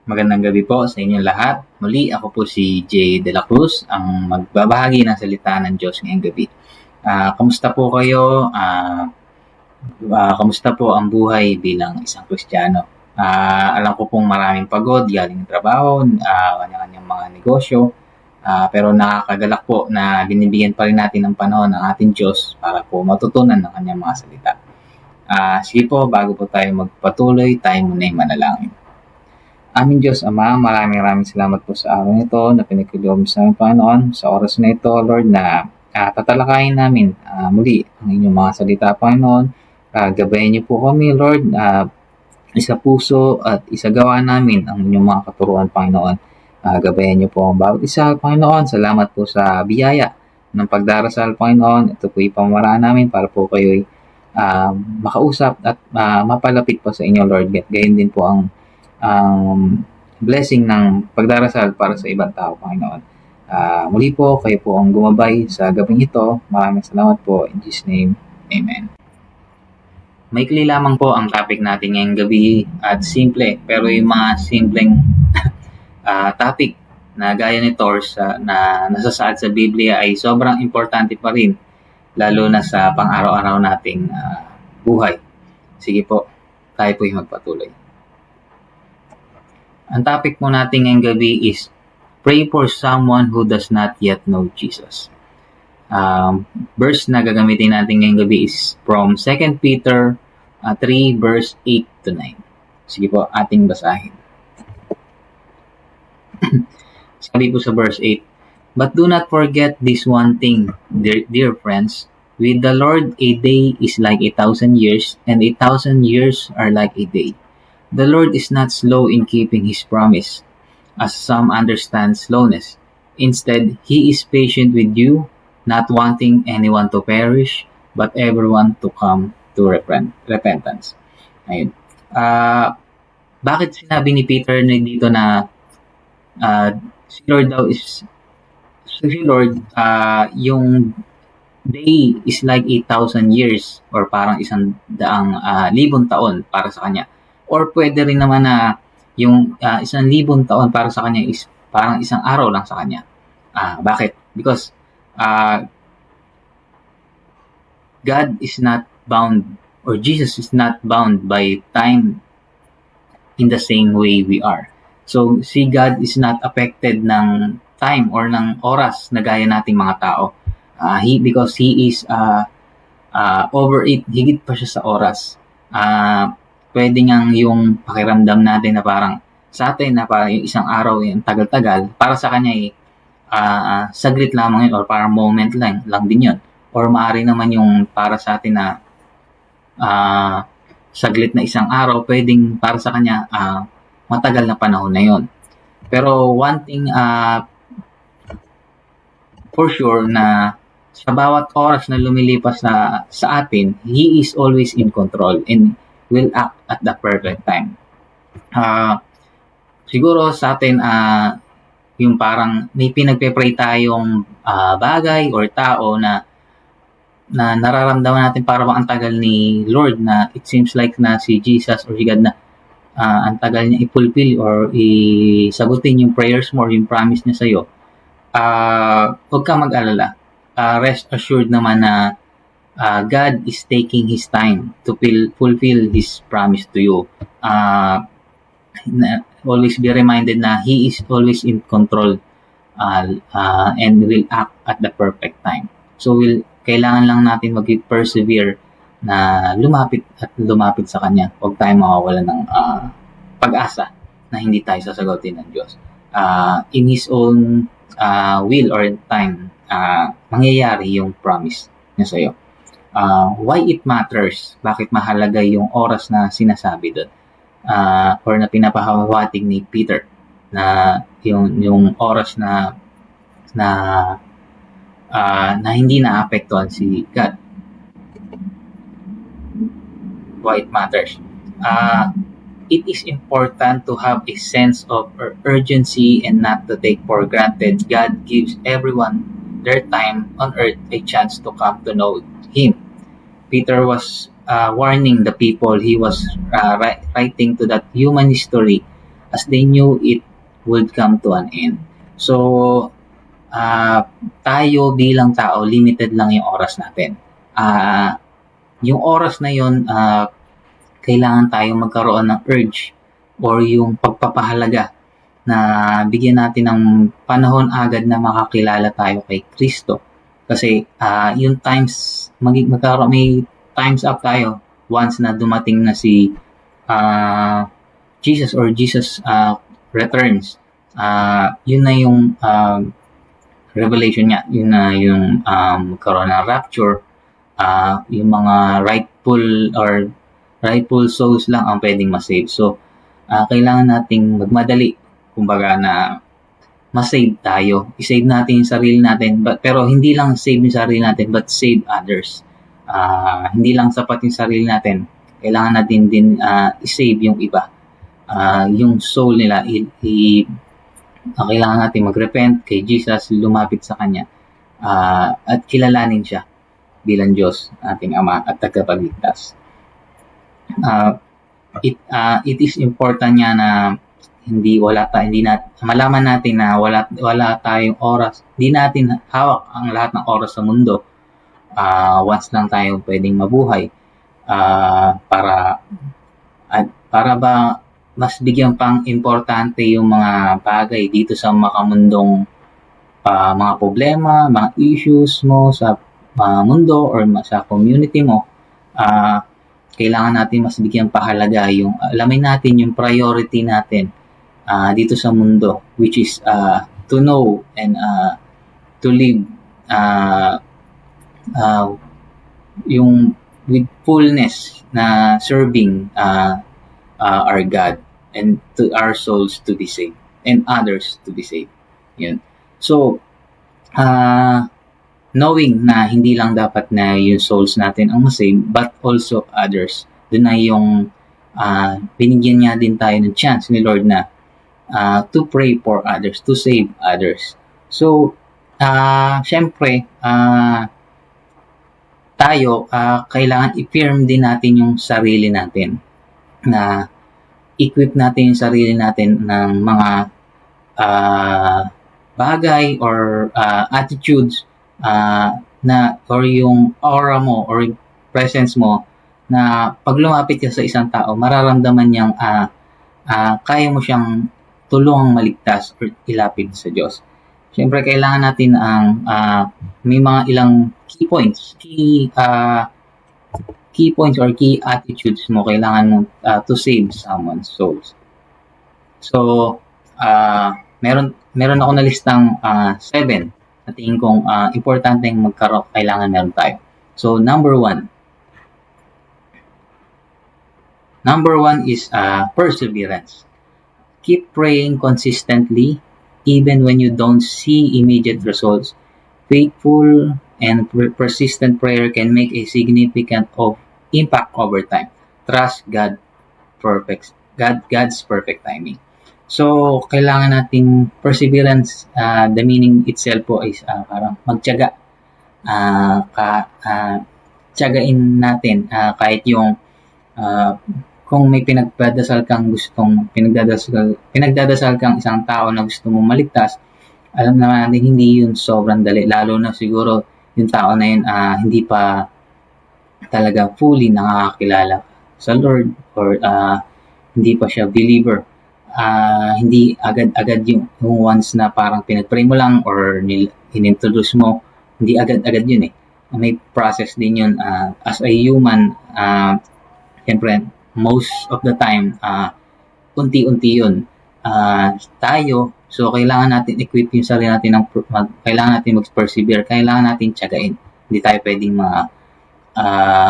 Magandang gabi po sa inyong lahat. Muli ako po si Jay De La Cruz, ang magbabahagi ng salita ng Diyos ngayong gabi. Kamusta po kayo? Kamusta po ang buhay bilang isang Kristiyano? Alam ko pong maraming pagod, galing trabaho, kanya-kanyang mga negosyo. Pero nakakagalak po na binibigyan pa rin natin ng panahon ng ating Diyos para po matutunan ng kanyang mga salita. Sige po, bago po tayo magpatuloy, tayo muna yung manalangin. Aming Diyos Ama, maraming salamat po sa araw nito na pinagkaloob sa aming Panginoon. Sa oras na ito, Lord, na tatalakayin namin muli ang inyong mga salita, Panginoon. Gabayan niyo po kami, Lord, isa puso at isagawa namin ang inyong mga katuruan, Panginoon. Gabayan niyo po ang bawat isa, Panginoon. Salamat po sa biyaya ng pagdarasal, Panginoon. Ito po ipamaraan namin para po kayo'y makausap at mapalapit po sa inyo, Lord. Gayon din po ang blessing ng pagdarasal para sa ibang tao, Panginoon. Muli po, kayo po ang gumabay sa gabing ito. Maraming salamat po. In Jesus' name, Amen. Maikli lamang po ang topic natin ngayong gabi at simple, pero yung mga simpleng topic na gaya ni Tors na nasasaad sa Biblia ay sobrang importante pa rin, lalo na sa pang-araw-araw nating buhay. Sige po, tayo po yung magpatuloy. Ang topic mo natin ngayong gabi is pray for someone who does not yet know Jesus. Verse na gagamitin natin ngayong gabi is from 2 Peter 3 verse 8 to 9. Sige po, ating basahin. Sabi po sa verse 8, "But do not forget this one thing, dear friends. With the Lord, a day is like 1,000 years, and 1,000 years are like a day. The Lord is not slow in keeping His promise, as some understand slowness. Instead, He is patient with you, not wanting anyone to perish, but everyone to come to repentance." Ayun. Bakit sinabi ni Peter dito na si Lord daw is si Lord, yung day is like 1,000 years or parang 1,000,000 taon para sa kanya. Or pwede rin naman na yung 1,000,000 taon para sa kanya is parang isang araw lang sa kanya. Bakit? Because God is not bound, or Jesus is not bound by time in the same way we are. So, si God is not affected ng time or ng oras na gaya nating mga tao. Because He is over it, higit pa siya sa oras. Pwede ngang yung pakiramdam natin na parang sa atin na parang yung isang araw yung tagal-tagal, para sa kanya saglit lamang yun or parang moment lang din yun. Or maaari naman yung para sa atin na saglit na isang araw, pwedeng para sa kanya matagal na panahon na yun. Pero one thing for sure na sa bawat oras na lumilipas sa atin, He is always in control and will act at the perfect time. Siguro sa atin, yung parang may pinagpe-pray tayong bagay or tao na nararamdaman natin parang ang tagal ni Lord, na it seems like na si Jesus or si God na ang tagal niya i-fulfill or isagutin yung prayers mo or yung promise niya sa'yo. Huwag kang mag-alala. Rest assured naman na God is taking His time to fulfill His promise to you. Always be reminded na He is always in control and will act at the perfect time. So, kailangan lang natin mag-persevere na lumapit sa Kanya. Huwag tayong mawawala ng pag-asa na hindi tayo sasagutin ng Diyos. In His own will or time, mangyayari yung promise niya sa'yo. Why it matters? Bakit mahalaga yung oras na sinasabi doon? Or na pinapahawatig ni Peter na yung oras na hindi naapektuhan si God. Why it matters? It is important to have a sense of urgency and not to take for granted. God gives everyone their time on earth a chance to come to know Him. Peter was warning the people he was writing to that human history as they knew it would come to an end. So, tayo bilang tao, limited lang yung oras natin. Yung oras na yun, kailangan tayong magkaroon ng urge or yung pagpapahalaga na bigyan natin ng panahon agad na makakilala tayo kay Kristo. Kasi yung times, may times up tayo once na dumating na si Jesus or Jesus returns. Yun na yung revelation niya. Yun na yung magkaroon ng rapture. Yung mga rightful souls lang ang pwedeng masave. So, kailangan nating magmadali, kumbaga na masave tayo. I-save natin yung sarili natin, pero hindi lang save yung sarili natin, but save others. Hindi lang sapat yung sarili natin. Kailangan natin din i-save yung iba. Yung soul nila, kailangan natin mag-repent kay Jesus, lumapit sa Kanya, at kilalanin siya bilang Diyos, ating Ama at tagapagligtas. It is important niya na malaman natin na wala tayong oras. Hindi natin hawak ang lahat ng oras sa mundo. Once lang tayo pwedeng mabuhay. Para ba mas bigyan pang importante yung mga bagay dito sa makamundong mga problema, mga issues mo sa mundo or sa community mo. Kailangan natin mas bigyan pahalaga yung alamin natin yung priority natin dito sa mundo, which is to know and to live yung with fullness na serving our God and to our souls to be saved and others to be saved. Yun. So, knowing na hindi lang dapat na yung souls natin ang masave, but also others. Doon na yung binigyan niya din tayo ng chance ni Lord na to pray for others, to save others. So, syempre, tayo, kailangan i-firm din natin yung sarili natin na equip natin yung sarili natin ng mga bagay or attitudes or yung aura mo or presence mo na pag lumapit ka sa isang tao, mararamdaman niyang kaya mo siyang tulungang maligtas or ilapit sa Diyos. Siyempre, kailangan natin may mga ilang key points or key attitudes mo kailangan mo to save someone's souls. So, meron ako na listang 7 na tingin kong importante kailangan meron tayo. So, number one is perseverance. Keep praying consistently even when you don't see immediate results. Faithful and persistent prayer can make a significant impact over time. Trust God's perfect timing. So, kailangan nating perseverance. The meaning itself po is parang magtiyaga. Tiyagain natin kahit yung kung may pinagdadasal kang isang tao na gusto mong maligtas, alam naman natin hindi yun sobrang dali, lalo na siguro yung tao na yun hindi pa talaga fully nakakakilala sa Lord or hindi pa siya believer. Hindi agad-agad yung once na parang pinag-pray mo lang or inintroduce mo, hindi agad-agad yun eh. May process din yun. As a human, siyempre, most of the time, unti-unti yun. Tayo, so kailangan natin equip yung sarili natin, kailangan natin mag-persevere, kailangan natin tiyagain. Hindi tayo pwedeng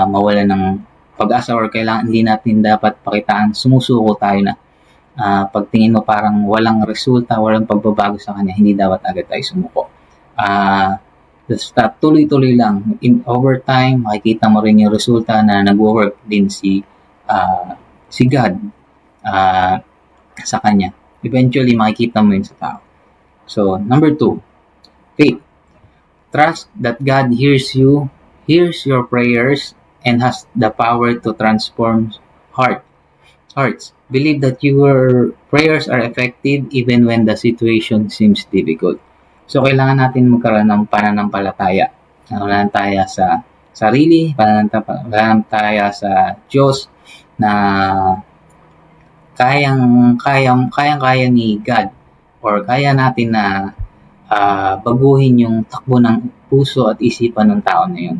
mawala ng pag-asa or hindi natin dapat pakitaan, sumusuko tayo na. Pagtingin mo parang walang resulta, walang pagbabago sa kanya, hindi dapat agad tayo sumuko. Basta tuloy-tuloy lang. Over time, makikita mo rin yung resulta na nag-work din si God sa kanya. Eventually, makikita mo yun sa tao. So, number 2, faith. Trust that God hears your prayers, and has the power to transform hearts. Believe that your prayers are effective even when the situation seems difficult. So, kailangan natin magkaroon ng pananampalataya. Pananampalataya sa sarili, pananampalataya sa Diyos na kayang-kaya ni God or kaya natin na baguhin yung takbo ng puso at isipan ng tao na yun.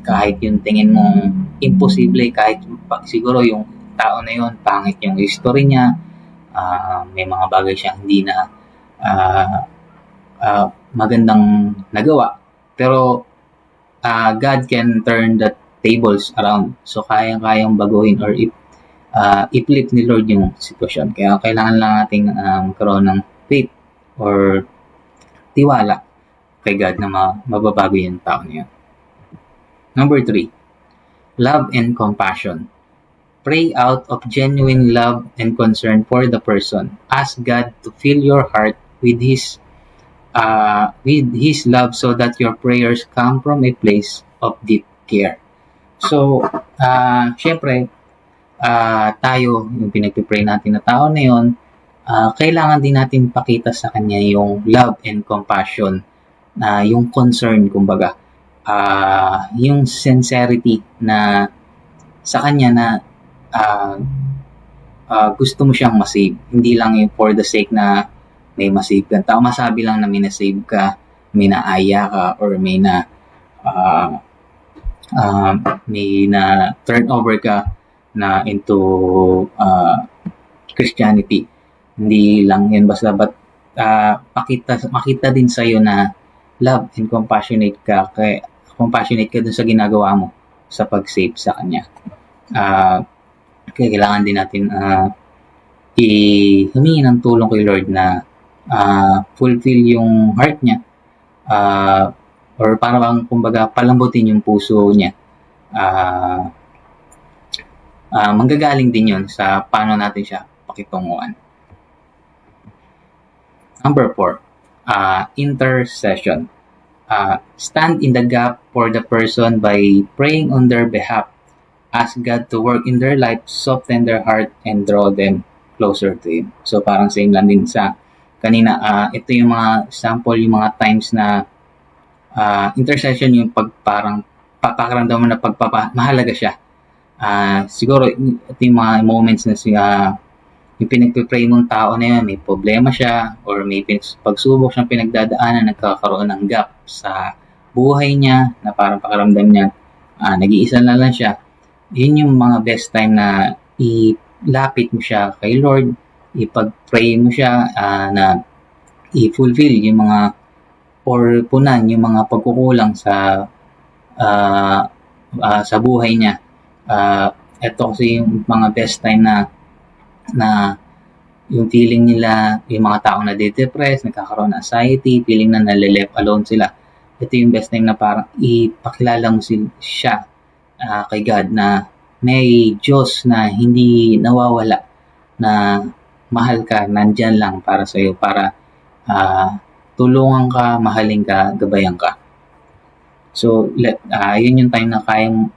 Kahit yung tingin mong imposible, kahit siguro yung tao na yun, pangit yung history niya, may mga bagay siyang hindi na magandang nagawa, pero God can turn the tables around. So, kayang-kayang baguhin or i-flip ni Lord yung sitwasyon. Kaya kailangan lang nating magkaroon ng faith or tiwala kay God na mababago yung tao niya. Number 3, love and compassion. Pray out of genuine love and concern for the person. Ask God to fill your heart with His love so that your prayers come from a place of deep care. So, syempre, tayo, yung pinagpipray natin na tao na yun, kailangan din natin pakita sa kanya yung love and compassion, yung concern, kumbaga, yung sincerity na sa kanya na gusto mo siyang masave. Hindi lang yung for the sake na may masave ka. Tao masabi lang na may nasave ka, may naaya ka, or may na turn over ka na into Christianity. Hindi lang yun basta, but makita din sa'yo na love and compassionate ka dun sa ginagawa mo sa pag-save sa kanya. Kailangan din natin humingi ng tulong kay Lord na fulfill yung heart niya, or parang kumbaga palambutin yung puso niya. Manggagaling din yun sa paano natin siya pakitunguhan. Number 4, intercession. Stand in the gap for the person by praying on their behalf. Ask God to work in their life, soften their heart, and draw them closer to Him. So, parang same lang din sa kanina. Ito yung mga sample, yung mga times na intercession, yung parang papakiramdam mo na mahalaga siya. Siguro, ito yung mga moments na yung pinagpipray mong tao na yun, may problema siya, or may pagsubok siyang pinagdadaanan, nagkakaroon ng gap sa buhay niya, na parang pakiramdam niya, nag-iisa na lang siya. Yun yung mga best time na ilapit mo siya kay Lord, ipag-pray mo siya, na i-fulfill yung mga, or punan yung mga pagkukulang sa buhay niya. Ito kasi yung mga best time na yung feeling nila, yung mga tao na depressed, nagkakaroon ng anxiety, feeling na nalileft alone sila. Ito yung best time na parang ipakilala mo siya kay God na may Diyos na hindi nawawala, na mahal ka, nandyan lang para sa iyo, para tulungan ka, mahalin ka, gabayan ka. So, yun yung time na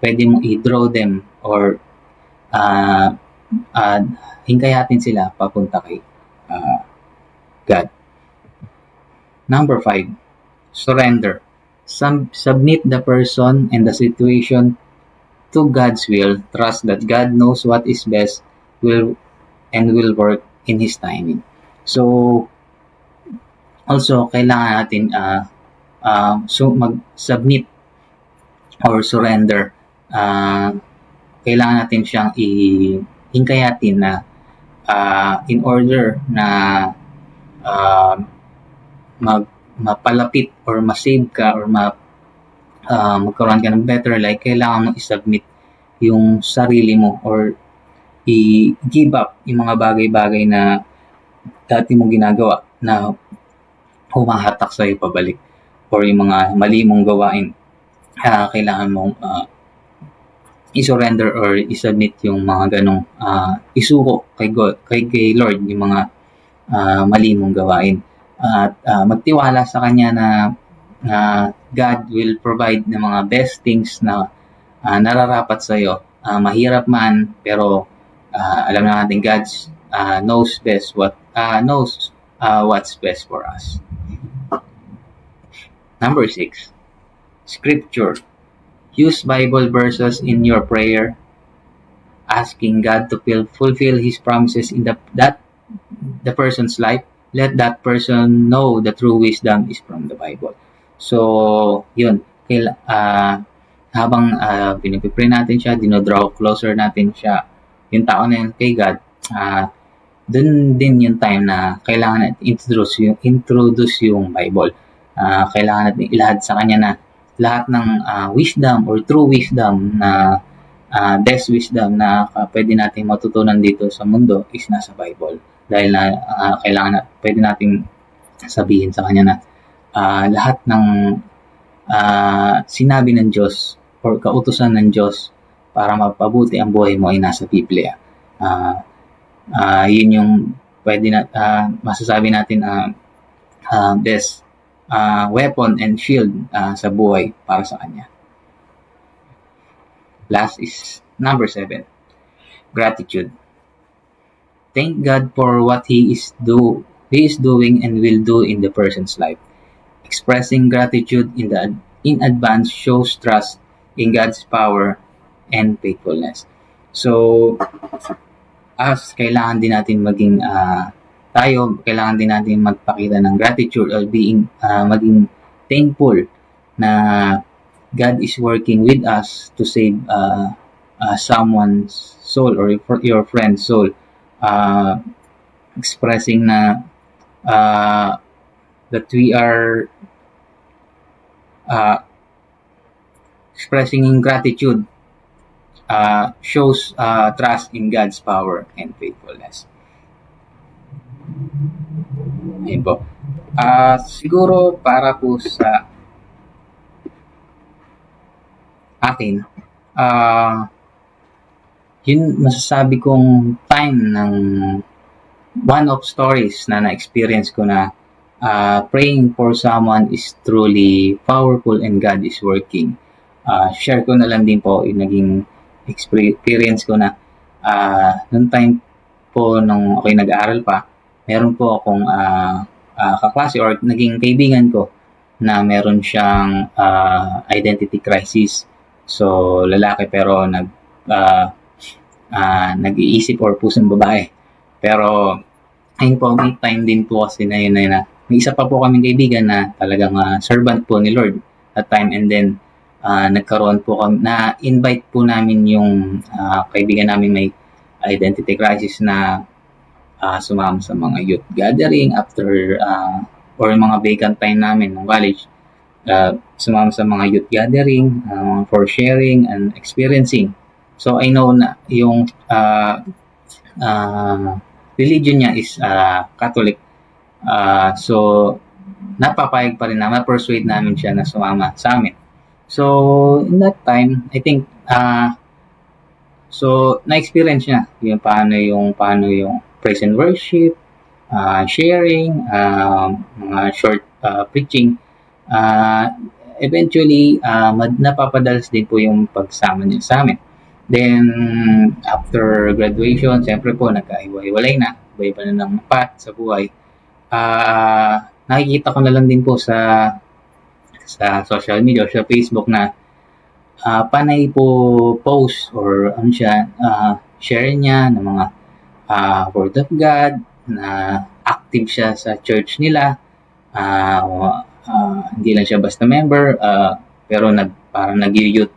pwede mong i-draw them or hingkayatin sila papunta kay God. Number 5, surrender. Submit the person and the situation to God's will. Trust that God knows what is best and will work in His timing. So, also, kailangan natin mag-submit or surrender. Kailangan natin siyang hingkayatin na in order na mapalapit or masave ka or magkaroon ka ng better life, kailangan mo i-submit yung sarili mo or i-give up yung mga bagay-bagay na dati mong ginagawa na humahatak sa'yo pabalik, or yung mga mali mong gawain. Kailangan mong i-surrender or i-submit yung mga ganong isuko kay Lord, yung mga mali mong gawain. At magtiwala sa Kanya na God will provide ng mga best things na nararapat sa'yo. Mahirap man, pero Alam na natin God's knows best what's best for us. Number 6, scripture. Use Bible verses in your prayer, asking God to fulfill His promises in the person's life. Let that person know the true wisdom is from the Bible. So, yun. Habang pinipipray natin siya, dinodraw closer natin siya, yung tao na yun kay God, dun din yung time na kailangan natin introduce yung Bible. Kailangan natin ilahad sa kanya na lahat ng wisdom or true wisdom na best wisdom na pwede natin matutunan dito sa mundo is nasa Bible. Dahil na pwede nating sabihin sa kanya na lahat ng sinabi ng Diyos or kautusan ng Diyos para mapabuti ang buhay mo ay nasa Biblia. Yun yung pwede masasabi natin best weapon and shield sa buhay para sa kanya. Last is number 7, gratitude. Thank God for what He is doing and will do in the person's life. Expressing gratitude in advance shows trust in God's power and faithfulness. So, kailangan din natin kailangan din natin magpakita ng gratitude or maging thankful na God is working with us to save someone's soul or your friend's soul. Expressing na that we are expressing in gratitude shows trust in God's power and faithfulness. Ayun po. Siguro para po sa akin, yun masasabi kong time ng one of stories na na-experience ko na praying for someone is truly powerful and God is working. Share ko na lang din po yung naging experience ko na noong time po nung ako'y nag-aaral pa, meron po akong kaklase or naging kaibigan ko na meron siyang identity crisis. So, lalaki pero nag-iisip or pusong babae. Pero, ayun po, may time din po kasi na yun na may isa pa po kaming kaibigan na talagang servant po ni Lord at time, and then nagkaroon po kami, na-invite po namin yung kaibigan namin may identity crisis na sumama sa mga youth gathering after or mga vacant time namin ng college. Sumama sa mga youth gathering for sharing and experiencing. So I know na yung religion niya is Catholic. So napapayag pa rin na persuade namin siya na sumama sa amin. So in that time, I think so na-experience niya yung paano yung praise and worship, sharing, mga short preaching. Eventually, napapadalas din po yung pagsama niya sa amin. Then, after graduation, siyempre po, nagkaiwalay na. Iba-iba na ng path sa buhay. Nakikita ko na lang din po sa social media or sa Facebook na panay po post or share niya ng mga Word of God, na active siya sa church nila. Hindi lang siya basta member, pero parang nag-youth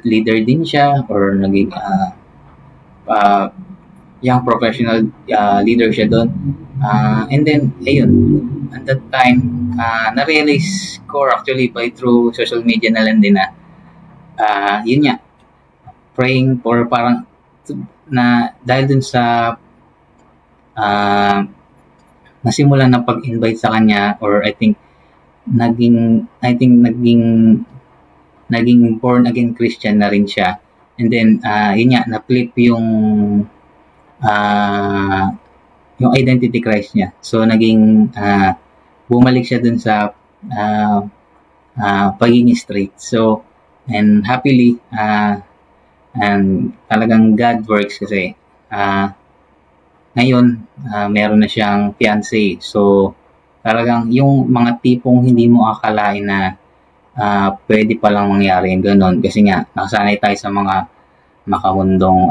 leader din siya or naging young professional leader siya doon. And then, ayun, at that time, na-realize ko actually through social media na lang din na yun nga, praying for parang na dahil dun sa nasimulan na pag-invite sa kanya, or I think naging born again Christian na rin siya. And then yun nga, na-flip yung identity crisis niya. So naging bumalik siya dun sa pagiging straight. So and happily And talagang God works kasi. Ngayon, meron na siyang fiancé. So, talagang yung mga tipong hindi mo akalain na pwede palang mangyari yung ganun. Kasi nga, nakasanay tayo sa mga makamundong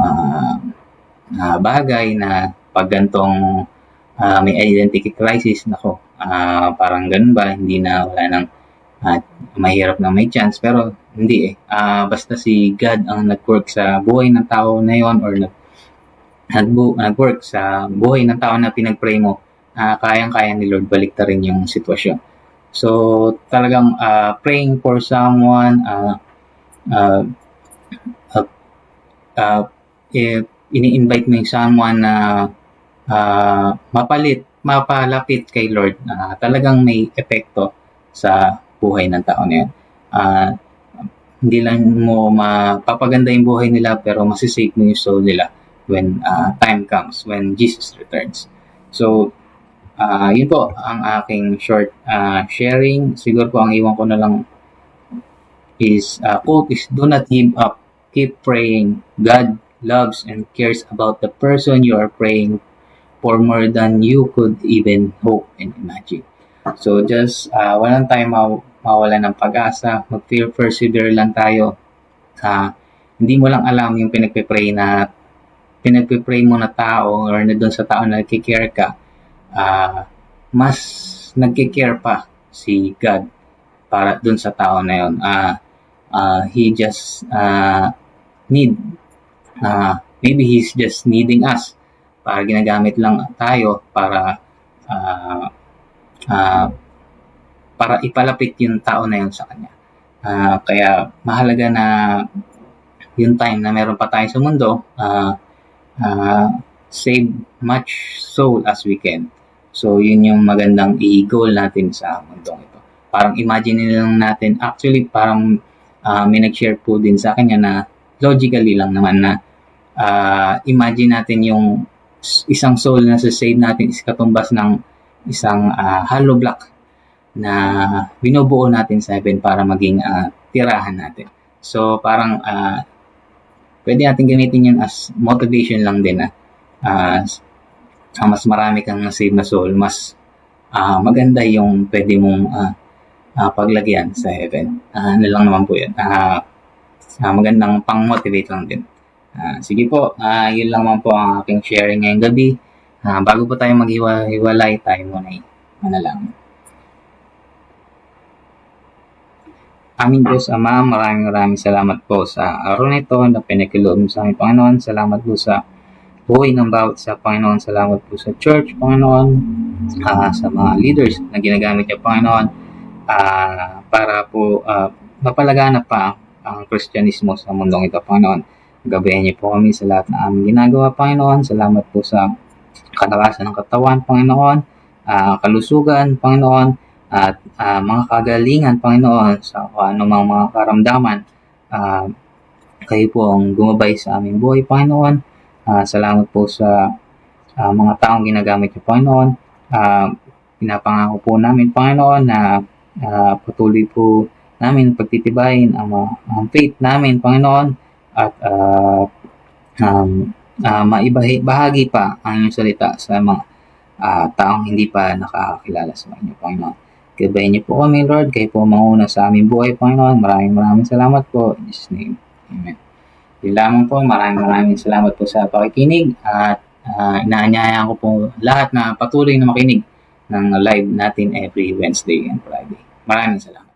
bagay na pag gantong may identity crisis, nako, parang ganun ba, hindi na, wala nang mahirap na may chance. Pero hindi eh. Basta si God ang nag-work sa buhay ng tao na yon, or nag-work sa buhay ng tao na pinag-pray mo, kayang-kaya ni Lord baliktarin yung sitwasyon. So, talagang praying for someone, ini-invite mo yung someone na mapalapit kay Lord, talagang may epekto sa buhay ng tao na yun. Hindi lang mo mapapaganda yung buhay nila, pero masisave mo yung soul nila when time comes, when Jesus returns. So, yun po ang aking short sharing. Siguro po ang iwan ko na lang is, quote is, do not give up. Keep praying. God loves and cares about the person you are praying for more than you could even hope and imagine. So, just walang tayo mawala ng pag-asa. Mag-persevere lang tayo. Hindi mo lang alam yung pinagpipray mo na tao, or na doon sa tao na nagkikare ka, mas nagkikare pa si God para doon sa tao na yun. He just maybe He's just needing us, para ginagamit lang tayo para ipalapit yung tao na yun sa Kanya. Kaya mahalaga na yung time na meron pa tayo sa mundo, save much soul as we can. So, yun yung magandang i-goal natin sa mundong ito. Parang imagine lang natin, actually parang may nag-share po din sa akin na logically lang naman na imagine natin yung isang soul na save natin is katumbas ng isang hollow block na binubuo natin sa heaven para maging tirahan natin. So, parang pwede natin gamitin yun as motivation lang din na mas marami kang na-save na soul, mas maganda yung pwede mong paglagyan sa heaven. Ano lang naman po yun. Magandang pang-motivate lang din. Sige po, yun lang naman po ang aking sharing ngayong gabi. Bago po tayo maghiwalay, tayo muna manalangin. Aming Diyos Ama, maraming salamat po sa araw na ito na pinakiloob sa aming Panginoon. Salamat po sa buhay ng bawat sa Panginoon. Salamat po sa church, Panginoon, sa mga leaders na ginagamit niya, Panginoon, para po mapalaganap pa ang Kristyanismo sa mundong ito, Panginoon. Gabayan niyo po kami sa lahat na aming ginagawa, Panginoon. Salamat po sa kalakasan ng katawan, Panginoon, kalusugan, Panginoon, at mga kagalingan, Panginoon, sa anumang mga karamdaman. Kayo po ang gumabay sa aming buhay, Panginoon. Salamat po sa mga taong ginagamit niyo, Panginoon. Pinapangako po namin, Panginoon, na patuloy po namin pagtitibayin ang faith namin, Panginoon, at maibahagi pa ang inyong salita sa mga taong hindi pa nakakakilala sa inyo, Panginoon. Gabayan niyo po kami, Lord. Kayo po manguna sa aming buhay, Panginoon. Maraming salamat po. In Jesus' name. Amen. Yun lamang po. Maraming salamat po sa pakikinig. At inaanyayahan ko po lahat na patuloy na makinig ng live natin every Wednesday and Friday. Maraming salamat.